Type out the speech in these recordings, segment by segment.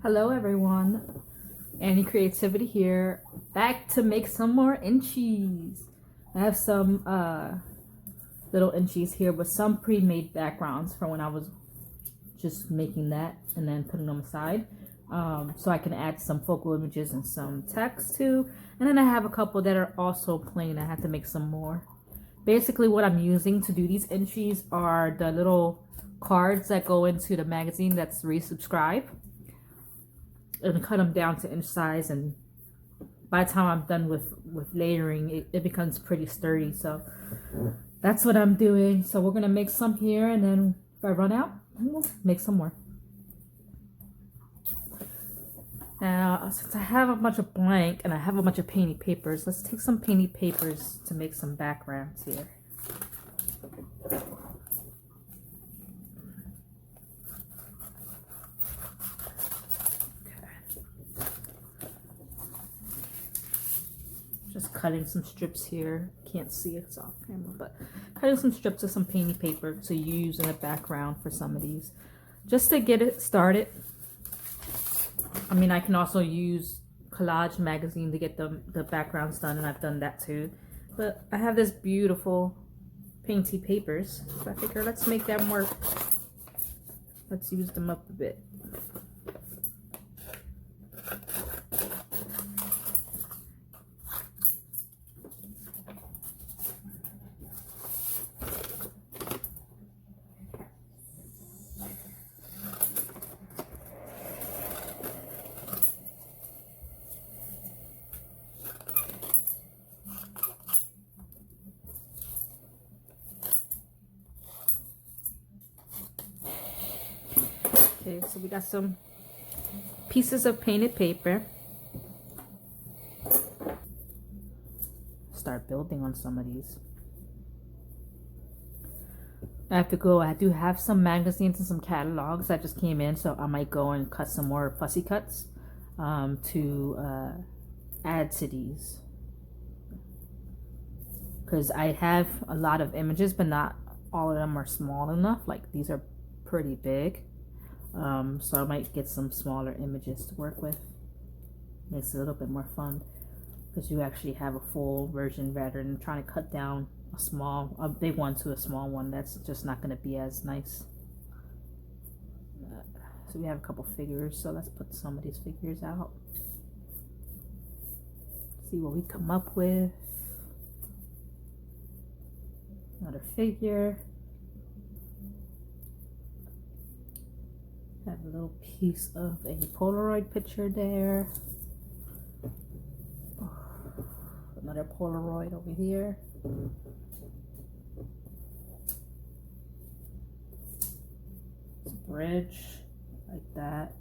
Hello everyone, Annie Creativity here, back to make some more Inchies. I have some little Inchies here with some pre-made backgrounds from when I was just making that and then putting them aside. So I can add some focal images and some text too. And then I have a couple that are also plain. I have to make some more. Basically what I'm using to do these Inchies are the little cards that go into the magazine that's resubscribe. And cut them down to inch size, and by the time I'm done with layering, it becomes pretty sturdy. So that's what I'm doing. So we're gonna make some here, and then if I run out, we'll make some more. Now, since I have a bunch of blank and I have a bunch of painted papers, let's take some painted papers to make some backgrounds here. Just cutting some strips here. Can't see it's off camera, but cutting some strips of some painted paper to use in the background for some of these, just to get it started. I mean, I can also use Collage magazine to get the backgrounds done, and I've done that too. But I have this beautiful painted papers, so I figure let's make them work. Let's use them up a bit. Okay, so we got some pieces of painted paper. Start building on some of these. I have to go. I do have some magazines and some catalogs that just came in, so I might go and cut some more fussy cuts to add to these. Because I have a lot of images, but not all of them are small enough. Like these are pretty big. So I might get some smaller images to work with. Makes it a little bit more fun because you actually have a full version rather than trying to cut down a big one to a small one. That's just not going to be as nice. So we have a couple figures, so let's put some of these figures out. See what we come up with. Another figure. Have a little piece of a Polaroid picture there. Another Polaroid over here. It's a bridge like that.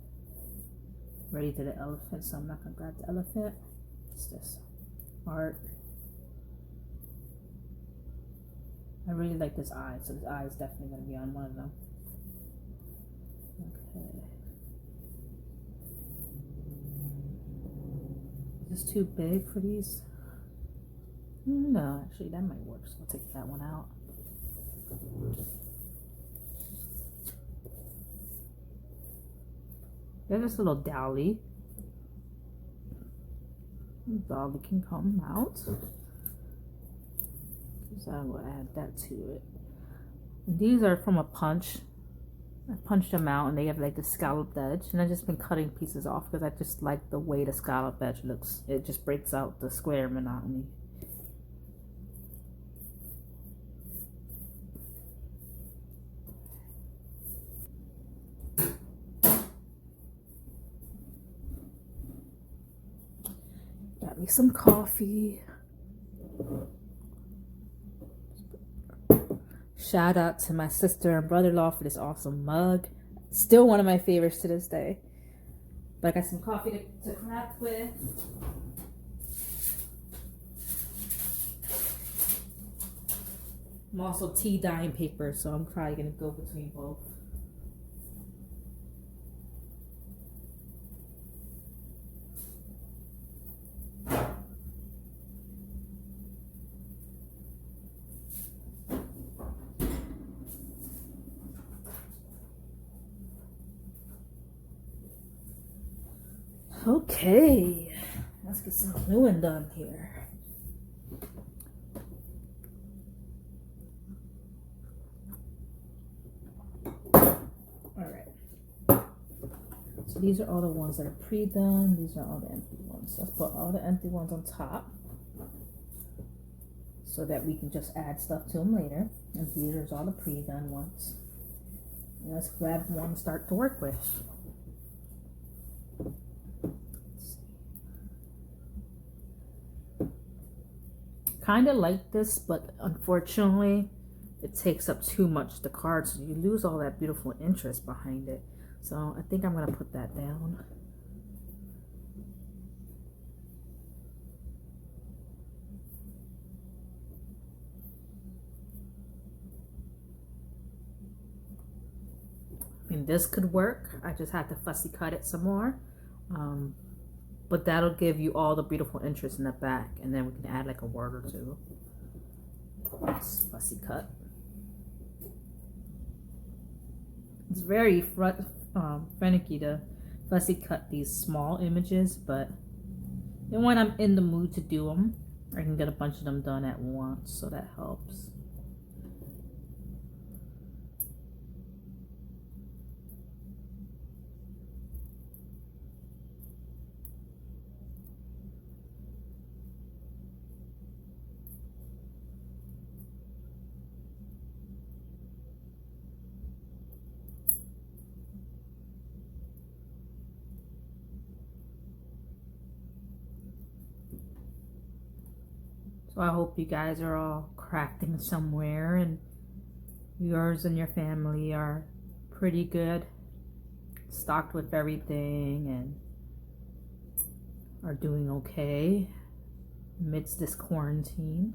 Ready to the elephant, so I'm not gonna grab the elephant. It's this art. I really like this eye, so this eye is definitely gonna be on one of them. Okay. Is this too big for these? No, actually that might work, so I'll take that one out. There's this little dolly. Dolly can come out. So I will add that to it. And these are from a punch. I punched them out and they have like the scalloped edge, and I've just been cutting pieces off because I just like the way the scalloped edge looks. It just breaks out the square monotony. Got me some coffee. Shout out to my sister and brother-in-law for this awesome mug. Still one of my favorites to this day. But I got some coffee to craft with. I'm also tea dyeing paper, so I'm probably going to go between both. Okay, let's get some gluing done here. Alright. So these are all the ones that are pre-done. These are all the empty ones. Let's put all the empty ones on top so that we can just add stuff to them later. And here's all the pre-done ones. And let's grab one and start to work with. Kind of like this, but unfortunately it takes up too much of the card, so you lose all that beautiful interest behind it. So I think I'm gonna put that down. I mean, this could work. I just have to fussy cut it some more. But that'll give you all the beautiful interest in the back, and then we can add like a word or two. Let's fussy cut. It's very finicky to fussy cut these small images, but then when I'm in the mood to do them, I can get a bunch of them done at once, so that helps. So I hope you guys are all crafting somewhere and yours and your family are pretty good, stocked with everything, and are doing okay amidst this quarantine.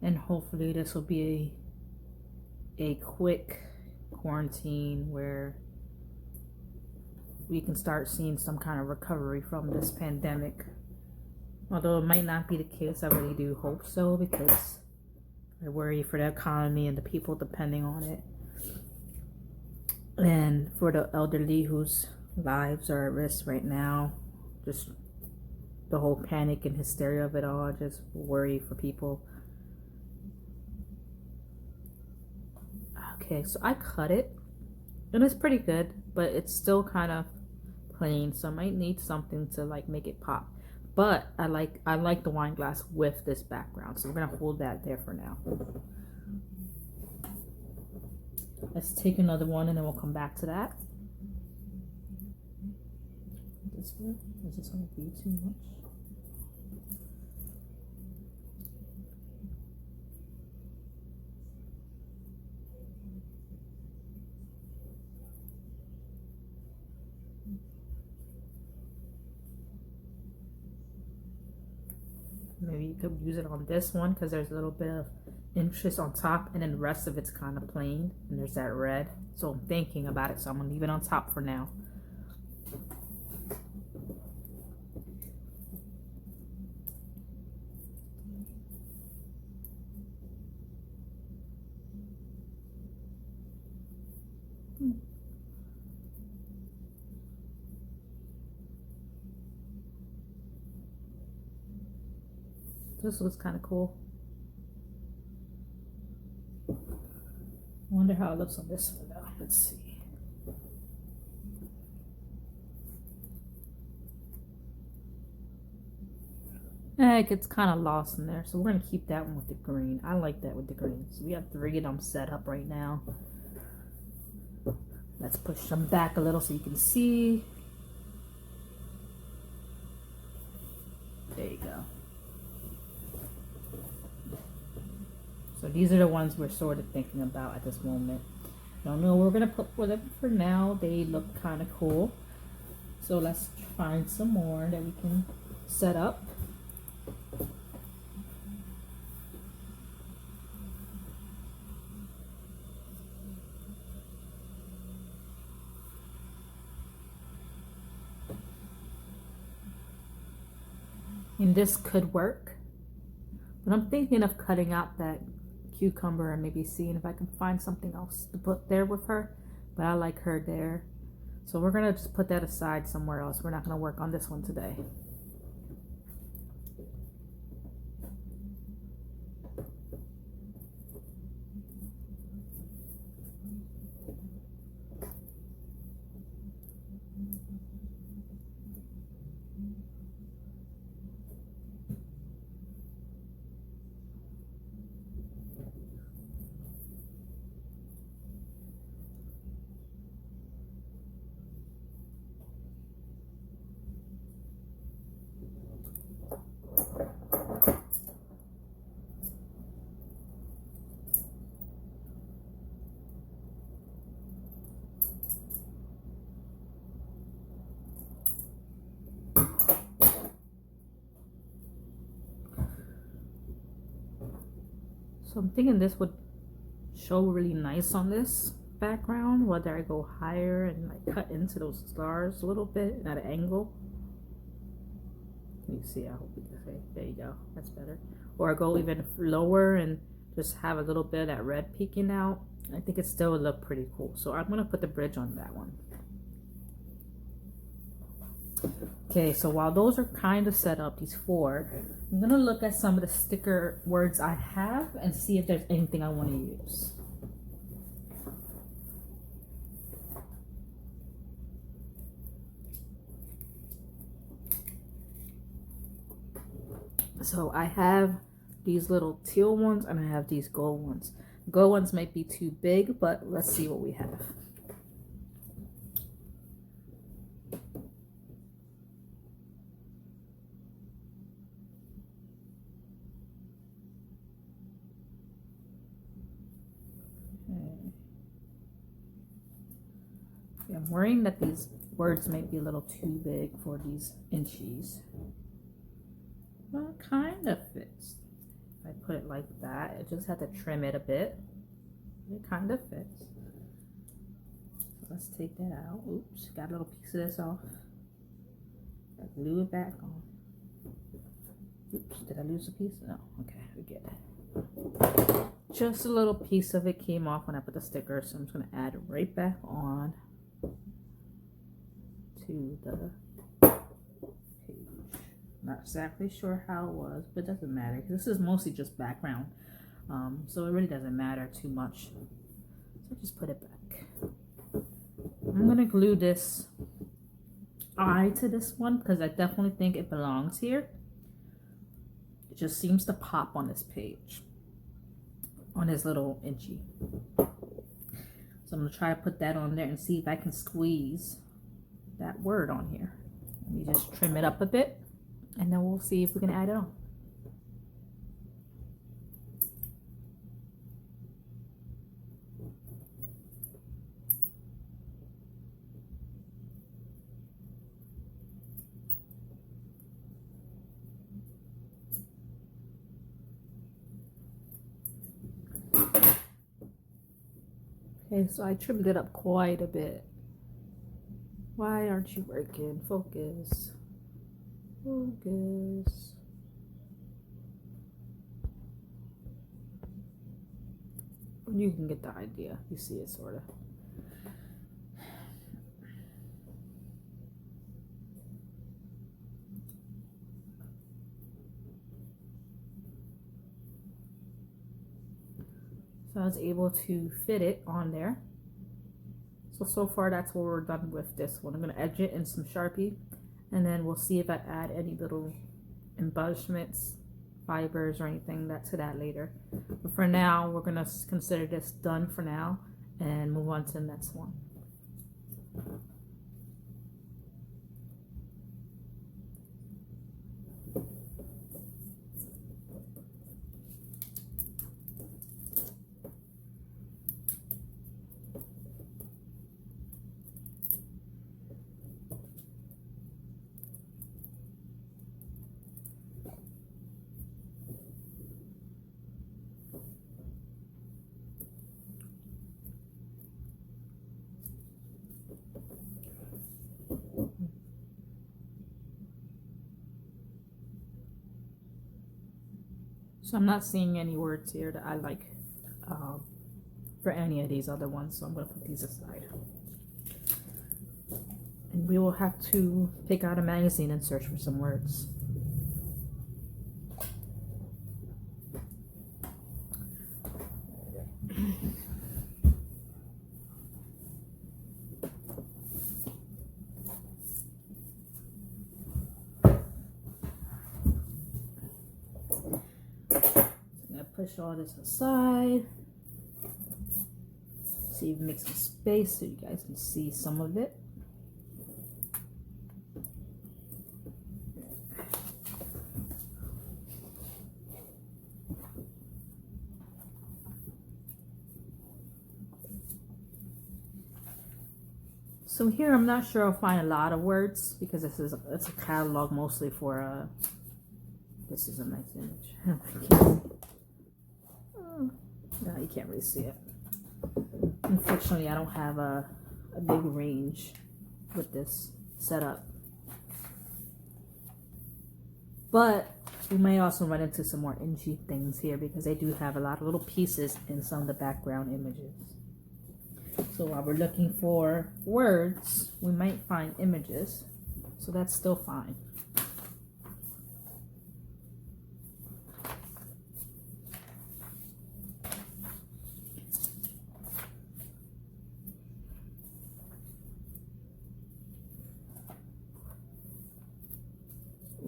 And hopefully this will be a quick quarantine where we can start seeing some kind of recovery from this pandemic. Although it might not be the case, I really do hope so, because I worry for the economy and the people depending on it. And for the elderly whose lives are at risk right now, just the whole panic and hysteria of it all, I just worry for people. Okay, so I cut it, and it's pretty good, but it's still kind of plain, so I might need something to like make it pop. But I like the wine glass with this background, so we're gonna hold that there for now. Let's take another one and then we'll come back to that. This way? Is this gonna be too much? Maybe you could use it on this one because there's a little bit of interest on top, and then the rest of it's kind of plain, and there's that red. So I'm thinking about it, so I'm gonna leave it on top for now. This looks kind of cool. I wonder how it looks on this one though. Let's see. It gets kind of lost in there, so we're gonna keep that one with the green. I like that with the green. So we have 3 of them set up right now. Let's push them back a little so you can see. There you go. So these are the ones we're sort of thinking about at this moment. Don't know what we're gonna put for them for now. They look kind of cool. So let's find some more that we can set up. And this could work. But I'm thinking of cutting out that cucumber and maybe seeing if I can find something else to put there with her. But I like her there. So we're gonna just put that aside somewhere else. We're not gonna work on this one today. So I'm thinking this would show really nice on this background, whether I go higher and like cut into those stars a little bit at an angle. Can you see? I hope you can see. There you go. That's better. Or I go even lower and just have a little bit of that red peeking out. I think it still would look pretty cool. So I'm gonna put the bridge on that one. Okay, so while those are kind of set up, these four, I'm gonna look at some of the sticker words I have and see if there's anything I want to use. So I have these little teal ones and I have these gold ones. Gold ones might be too big, but let's see what we have. I'm worrying that these words might be a little too big for these inchies. Well, it kind of fits. If I put it like that, I just have to trim it a bit. It kind of fits. So let's take that out. Oops, got a little piece of this off. I glue it back on. Oops, did I lose a piece? No, okay, we get it. Just a little piece of it came off when I put the sticker, so I'm just gonna add it right back on to the page. Not exactly sure how it was, but it doesn't matter because this is mostly just background, so it really doesn't matter too much. So just put it back. I'm gonna glue this eye to this one because I definitely think it belongs here. It just seems to pop on this page, on this little inchy. So I'm gonna try to put that on there and see if I can squeeze that word on here. Let me just trim it up a bit and then we'll see if we can add it on. Okay, so I trimmed it up quite a bit. Why aren't you working? Focus. Focus. You can get the idea. You see it sort of. So I was able to fit it on there. So far that's what we're done with this one. I'm going to edge it in some Sharpie and then we'll see if I add any little embellishments, fibers or anything to that later. But for now, we're going to consider this done for now and move on to the next one. So I'm not seeing any words here that I like for any of these other ones, so I'm going to put these aside. And we will have to pick out a magazine and search for some words. Push all this aside. See if make some space so you guys can see some of it. So here I'm not sure I'll find a lot of words because it's a catalog mostly for this is a nice image. No, you can't really see it. Unfortunately, I don't have a big range with this setup. But we may also run into some more Inchie things here because they do have a lot of little pieces in some of the background images. So while we're looking for words, we might find images. So that's still fine.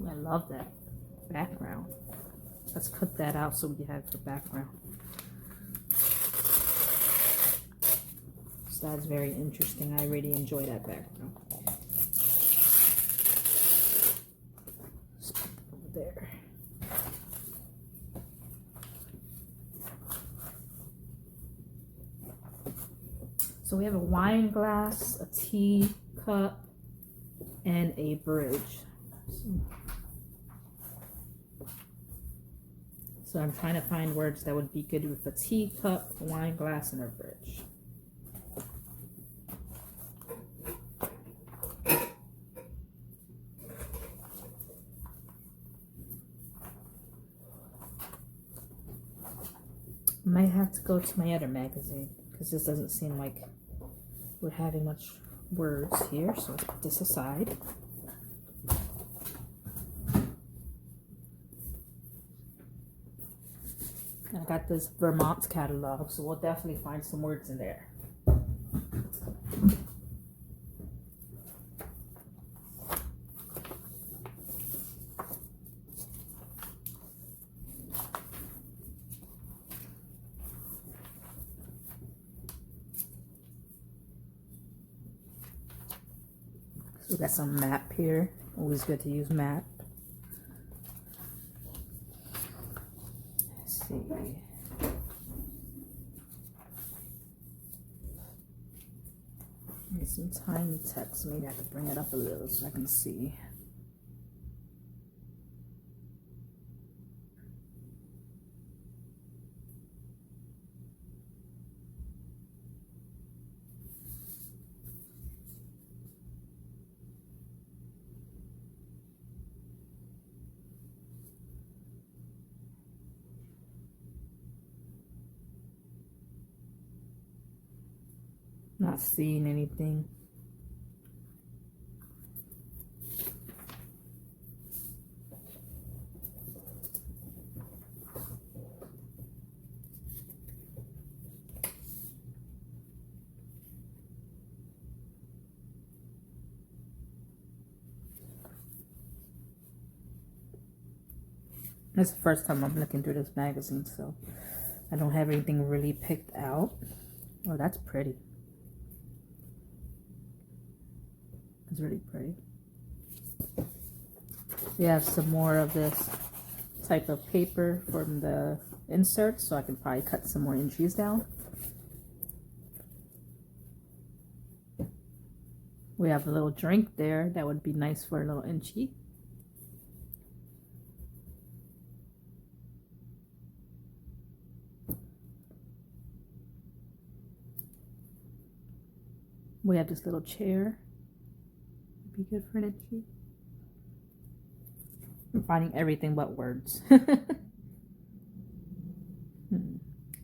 I love that background. Let's cut that out so we have the background. So that's very interesting. I really enjoy that background. Let's put it over there. So we have a wine glass, a tea cup, and a bridge. So I'm trying to find words that would be good with a teacup, a wine glass, and a bridge. Might have to go to my other magazine because this doesn't seem like we're having much words here. So let's put this aside. I got this Vermont catalog, so we'll definitely find some words in there. So we got some map here. Always good to use map. Let's see. Need some tiny text. Maybe I have to bring it up a little so I can see. Not seeing anything. This is the first time I'm looking through this magazine, so I don't have anything really picked out. Oh, that's pretty. It's really pretty. We have some more of this type of paper from the insert, so I can probably cut some more inches down. We have a little drink there that would be nice for a little inchy. We have this little chair. Be good for an inchy. I'm finding everything but words.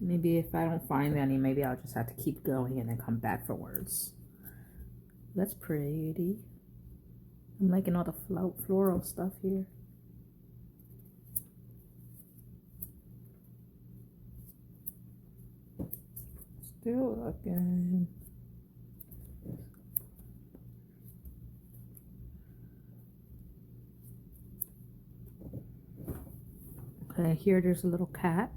Maybe maybe if I don't find any, maybe I'll just have to keep going and then come back for words. That's pretty. I'm liking all the floral stuff here. Still looking. Okay, here there's a little cat.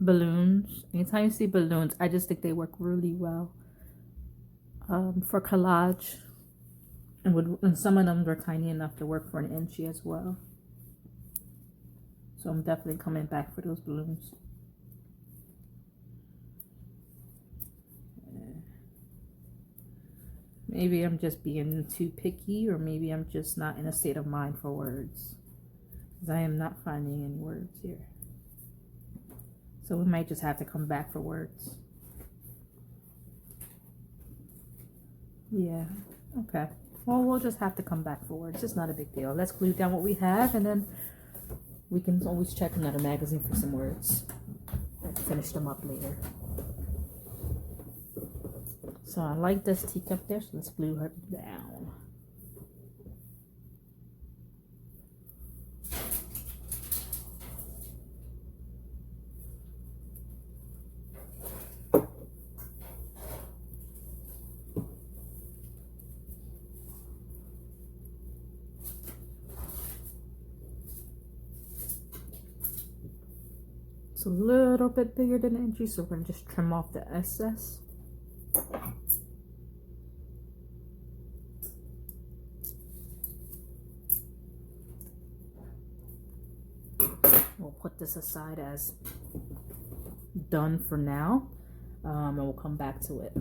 Balloons. Anytime you see balloons, I just think they work really well for collage. And some of them are tiny enough to work for an Inchie as well. So I'm definitely coming back for those balloons. Maybe I'm just being too picky, or maybe I'm just not in a state of mind for words, because I am not finding any words here. So we might just have to come back for words. Yeah, okay. Well, we'll just have to come back for words. It's not a big deal. Let's glue down what we have, and then we can always check another magazine for some words and finish them up later. So I like this teacup there, so let's glue her down. It's a little bit bigger than an Inchie, so we're gonna just trim off the excess. We'll put this aside as done for now, and we'll come back to it.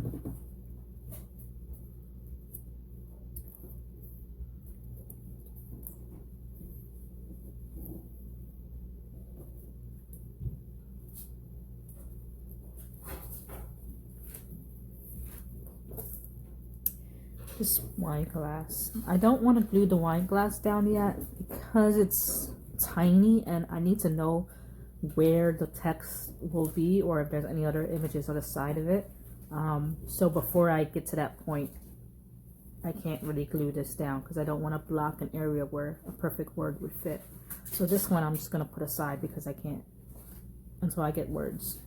This wine glass. I don't want to glue the wine glass down yet because it's tiny and I need to know where the text will be, or if there's any other images on the side of it. So before I get to that point, I can't really glue this down because I don't want to block an area where a perfect word would fit. So this one I'm just going to put aside because I can't until I get words.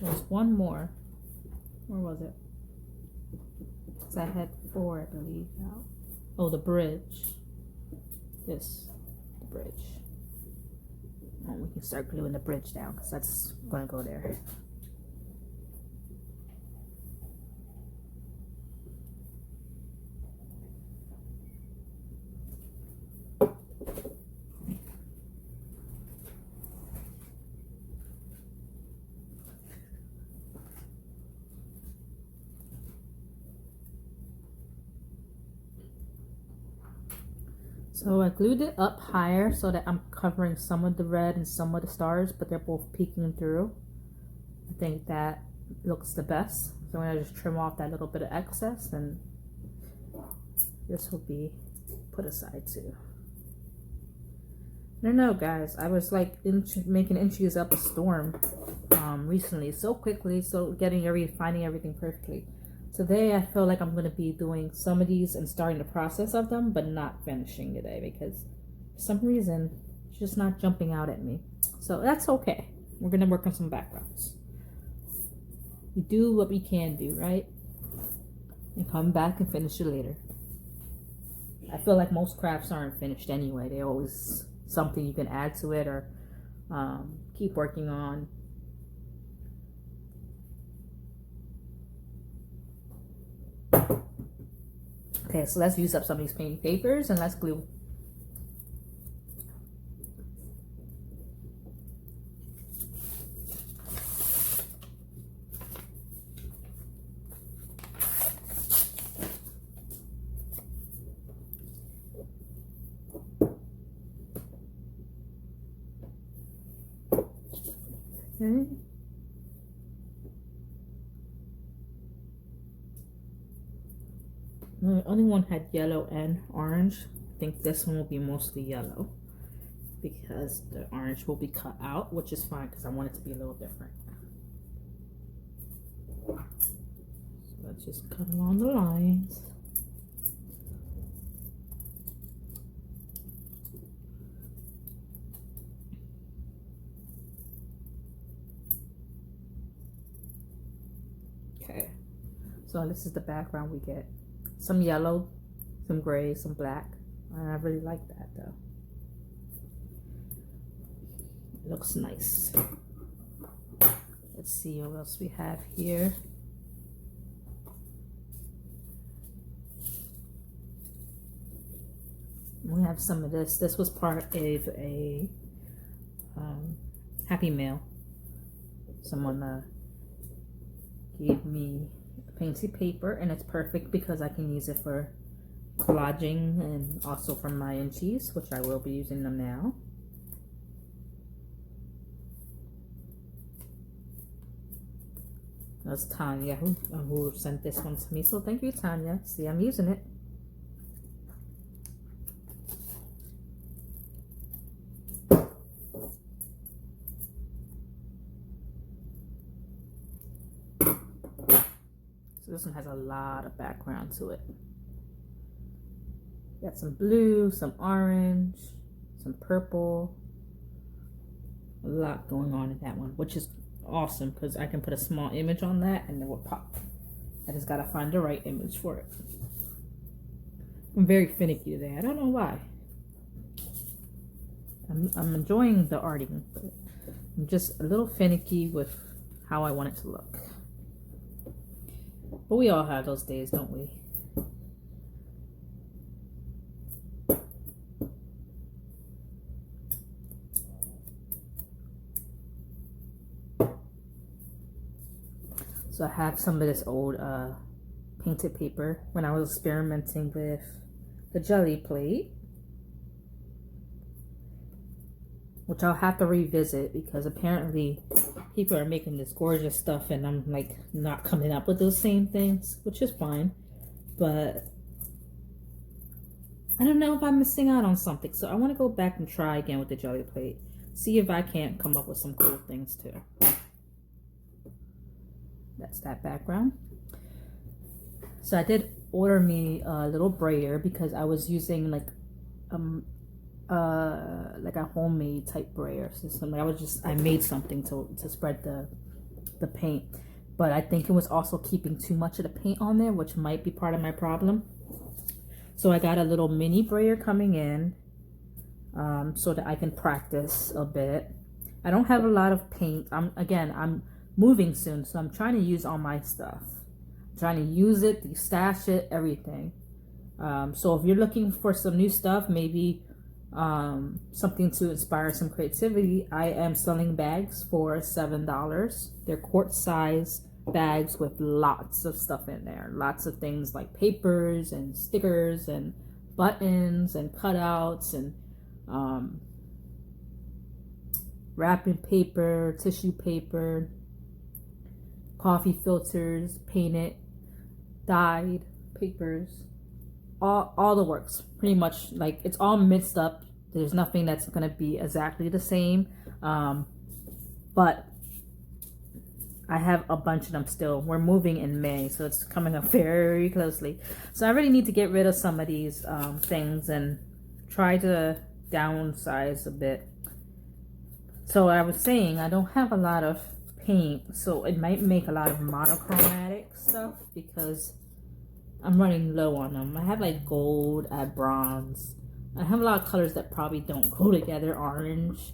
There's one more. Where was it? Because I had 4, I believe, now. Oh, the bridge. The bridge. And we can start gluing the bridge down because that's going to go there. So I glued it up higher so that I'm covering some of the red and some of the stars, but they're both peeking through. I think that looks the best. So I'm going to just trim off that little bit of excess, and this will be put aside too. I don't know, guys. I was like making Inchies up a storm recently, so quickly, so finding everything perfectly. Today I feel like I'm going to be doing some of these and starting the process of them, but not finishing today because for some reason it's just not jumping out at me. So that's okay. We're going to work on some backgrounds. We do what we can do, right? And come back and finish it later. I feel like most crafts aren't finished anyway. They're always something you can add to it or keep working on. Okay, so let's use up some of these painting papers and let's glue. Okay. The only one had yellow and orange. I think this one will be mostly yellow because the orange will be cut out, which is fine because I want it to be a little different. So let's just cut along the lines. Okay, so this is the background we get. Some yellow, some gray, some black. And I really like that though. It looks nice. Let's see what else we have here. We have some of this. This was part of a Happy Mail. Someone gave me painted paper, and it's perfect because I can use it for collaging and also for my Inchies, which I will be using them now. That's Tanya who sent this one to me, so thank you, Tanya. See, I'm using it. This one has a lot of background to it. Got some blue, some orange, some purple. A lot going on in that one, which is awesome because I can put a small image on that and it will pop. I just gotta find the right image for it. I'm very finicky today. I don't know why. I'm enjoying the arting, but I'm just a little finicky with how I want it to look. But we all have those days, don't we? So I have some of this old painted paper when I was experimenting with the jelly plate, which I'll have to revisit because apparently people are making this gorgeous stuff and I'm like not coming up with those same things, which is fine, but I don't know if I'm missing out on something. So I want to go back and try again with the jelly plate, see if I can't come up with some cool things too. That's that background. So I did order me a little brayer because I was using like a homemade type brayer system. I made something to spread the paint, but I think it was also keeping too much of the paint on there, which might be part of my problem. So I got a little mini brayer coming in so that I can practice a bit. I don't have a lot of paint. I'm moving soon, so I'm trying to use all my stuff. I'm trying to use it, stash it, everything. So if you're looking for some new stuff, maybe something to inspire some creativity, I am selling bags for $7. They're quart size bags with lots of stuff in there. Lots of things like papers and stickers and buttons and cutouts and wrapping paper, tissue paper, coffee filters, painted, dyed papers, all the works. Pretty much, like, it's all mixed up. There's nothing that's gonna be exactly the same, but I have a bunch of them still. We're moving in May, so it's coming up very closely. So I really need to get rid of some of these things and try to downsize a bit. So I was saying I don't have a lot of paint, so it might make a lot of monochromatic stuff because I'm running low on them. I have like gold, I have bronze. I have a lot of colors that probably don't go together. Orange.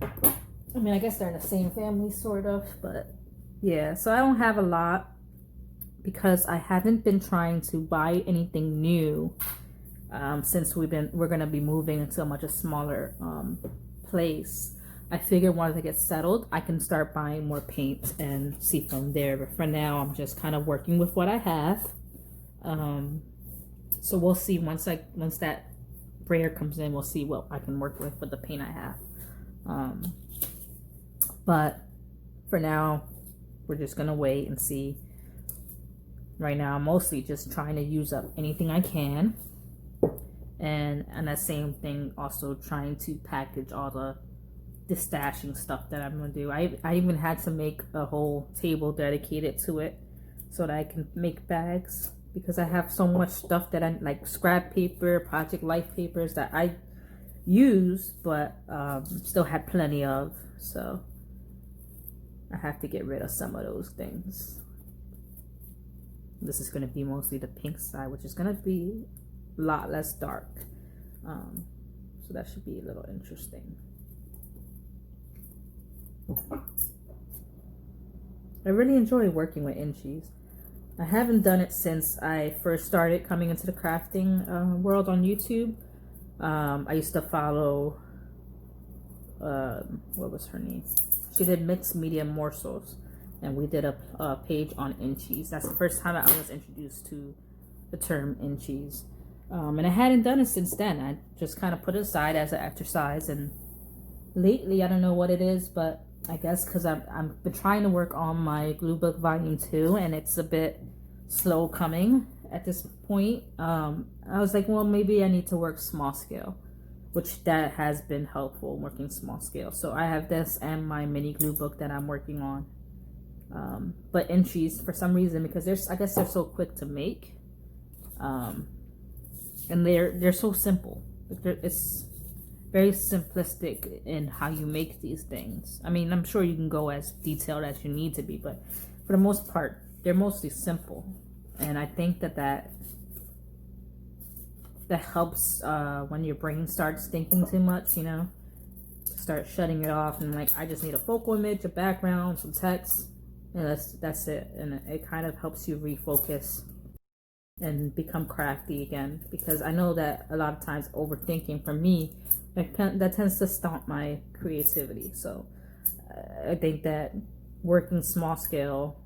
I mean, I guess they're in the same family, sort of, but yeah. So I don't have a lot because I haven't been trying to buy anything new since we're gonna be moving into a much smaller place. I figured once I get settled, I can start buying more paint and see from there. But for now, I'm just kind of working with what I have. So we'll see once that brayer comes in, we'll see what I can work with the paint I have. But for now, we're just gonna wait and see. Right now, I'm mostly just trying to use up anything I can. And that same thing, also trying to package all the stashing stuff that I'm gonna do. I even had to make a whole table dedicated to it so that I can make bags, because I have so much stuff that I like, scrap paper, project life papers that I use but still had plenty of, so I have to get rid of some of those things. This is going to be mostly the pink side, which is going to be a lot less dark, so that should be a little interesting. I really enjoy working with Inchies. I haven't done it since I first started coming into the crafting world on YouTube. I used to follow, what was her name? She did Mixed Media Morsels, and we did a page on Inchies. That's the first time I was introduced to the term Inchies. And I hadn't done it since then. I just kind of put it aside as an exercise, and lately, I don't know what it is, but I guess because I've been trying to work on my glue book volume 2, and it's a bit slow coming at this point. I was like, well, maybe I need to work small scale, which that has been helpful, working small scale. So I have this and my mini glue book that I'm working on. But Inchies, for some reason, because I guess they're so quick to make, and they're so simple. It's very simplistic in how you make these things. I mean, I'm sure you can go as detailed as you need to be, but for the most part, they're mostly simple. And I think that helps when your brain starts thinking too much, you know, start shutting it off, and like, I just need a focal image, a background, some text, and that's it. And it kind of helps you refocus and become crafty again, because I know that a lot of times overthinking, for me, that tends to stomp my creativity. So I think that working small scale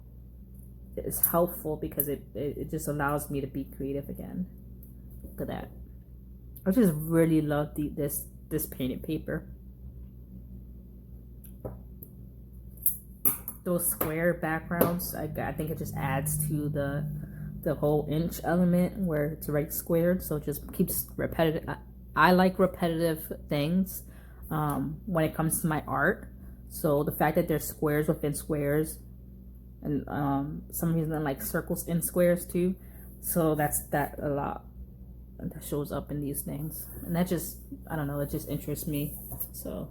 is helpful, because it just allows me to be creative again. Look at that. I just really love this painted paper. Those square backgrounds, I think it just adds to the whole inch element, where it's right squared, so it just keeps repetitive. I like repetitive things when it comes to my art. So the fact that there's squares within squares, and some reason I like circles in squares too. So that's a lot that shows up in these things, and that just, I don't know, it just interests me. So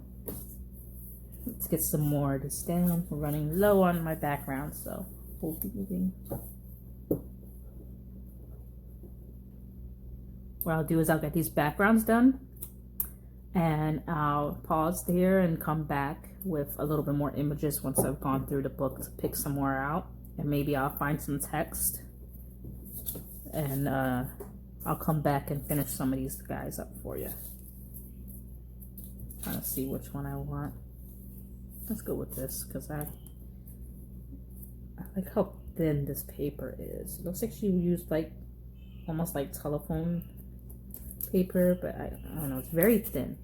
let's get some more of this down. We're running low on my background, so we'll be moving. What I'll do is I'll get these backgrounds done, and I'll pause there and come back with a little bit more images once I've gone through the book to pick some more out, and maybe I'll find some text, and I'll come back and finish some of these guys up for you. Trying to see which one I want. Let's go with this, because I like how thin this paper is. It looks like she used like almost like telephone paper, but I don't know, it's very thin.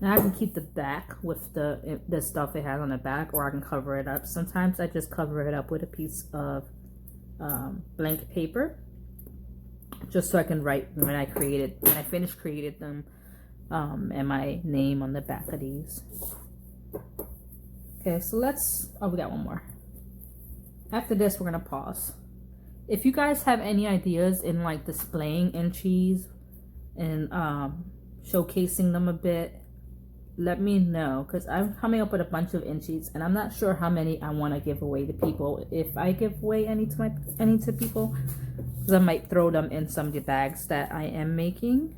Now I can keep the back with the stuff it has on the back, or I can cover it up. Sometimes I just cover it up with a piece of blank paper, just so I can write when I finish created them, and my name on the back of these. Okay, so we got one more. After this, we're gonna pause. If you guys have any ideas in like displaying Inchies and showcasing them a bit, let me know, because I'm coming up with a bunch of Inchies, and I'm not sure how many I want to give away to people. If I give away any to people, because I might throw them in some of the bags that I am making.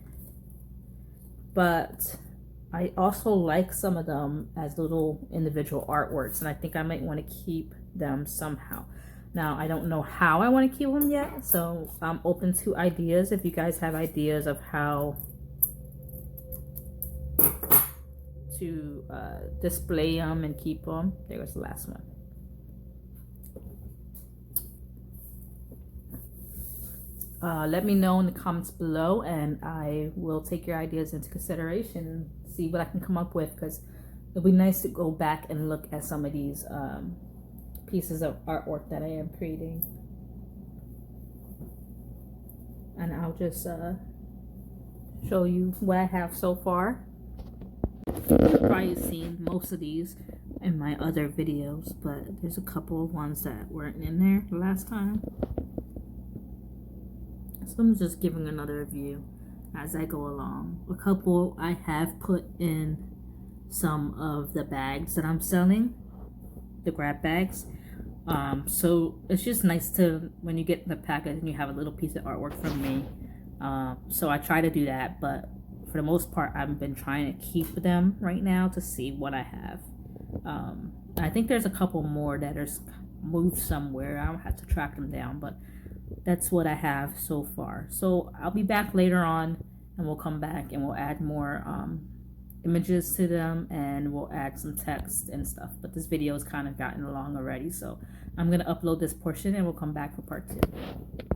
But I also like some of them as little individual artworks, and I think I might want to keep them somehow. Now, I don't know how I want to keep them yet, so I'm open to ideas. If you guys have ideas of how to display them and keep them. There was the last one. let me know in the comments below, and I will take your ideas into consideration and see what I can come up with, because it'll be nice to go back and look at some of these pieces of artwork that I am creating. And I'll just show you what I have so far. You've probably seen most of these in my other videos, but there's a couple of ones that weren't in there the last time. So I'm just giving another view as I go along. A couple I have put in some of the bags that I'm selling, the grab bags. So it's just nice to, when you get the package and you have a little piece of artwork from me. So I try to do that, but for the most part, I've been trying to keep them right now to see what I have. I think there's a couple more that are moved somewhere. I don't have to track them down, but that's what I have so far. So I'll be back later on, and we'll come back and we'll add more images to them, and we'll add some text and stuff. But this video has kind of gotten along already, so I'm gonna upload this portion and we'll come back for part 2.